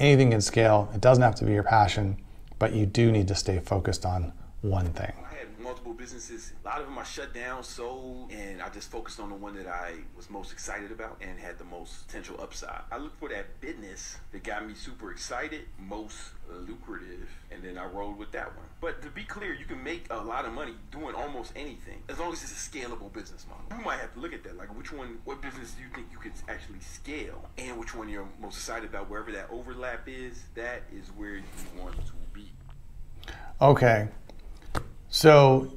anything can scale. It doesn't have to be your passion, but you do need to stay focused on one thing. I had multiple businesses. A lot of them I shut down, sold, and I just focused on the one that I was most excited about and had the most potential upside. I looked for that business that got me super excited, most lucrative, and then I rolled with that one. But to be clear, you can make a lot of money doing almost anything as long as it's a scalable business model. You might have to look at that, like what business do you think you could actually scale, and which one you're most excited about. Wherever that overlap is, that is where you want to be. Okay. So,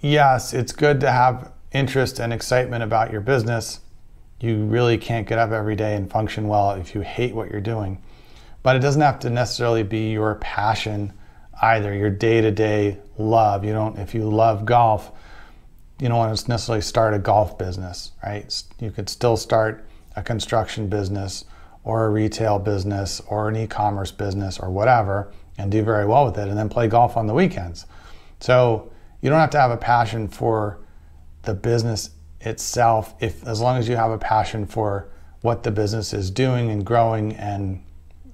yes, it's good to have interest and excitement about your business. You really can't get up every day and function well if you hate what you're doing. But it doesn't have to necessarily be your passion either, your day-to-day love. If you love golf, you don't want to necessarily start a golf business, right? You could still start a construction business or a retail business or an e-commerce business or whatever and do very well with it, and then play golf on the weekends. So you don't have to have a passion for the business itself, as long as you have a passion for what the business is doing and growing and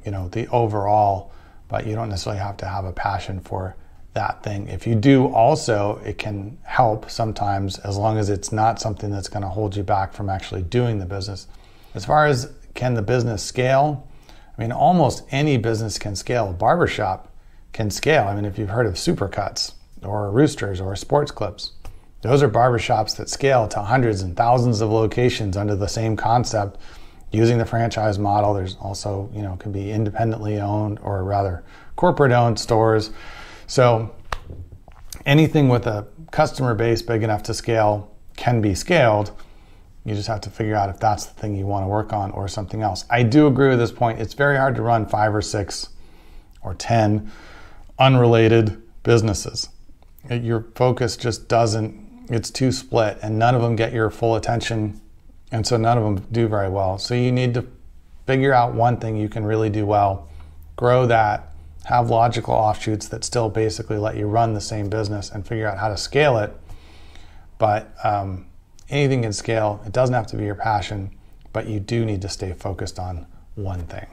the overall, but you don't necessarily have to have a passion for that thing. If you do also, it can help sometimes, as long as it's not something that's going to hold you back from actually doing the business. As far as can the business scale, almost any business can scale. A barbershop can scale. If you've heard of Supercuts or Roosters or Sports Clips, those are barbershops that scale to hundreds and thousands of locations under the same concept using the franchise model. There's also, can be independently owned or rather corporate owned stores. So anything with a customer base big enough to scale can be scaled. You just have to figure out if that's the thing you want to work on or something else. I do agree with this point. It's very hard to run 5 or 6 or 10 unrelated businesses. Your focus just it's too split, and none of them get your full attention, and so none of them do very well. So you need to figure out one thing you can really do well, grow that, have logical offshoots that still basically let you run the same business, and figure out how to scale it. But anything can scale. It doesn't have to be your passion, but you do need to stay focused on one thing.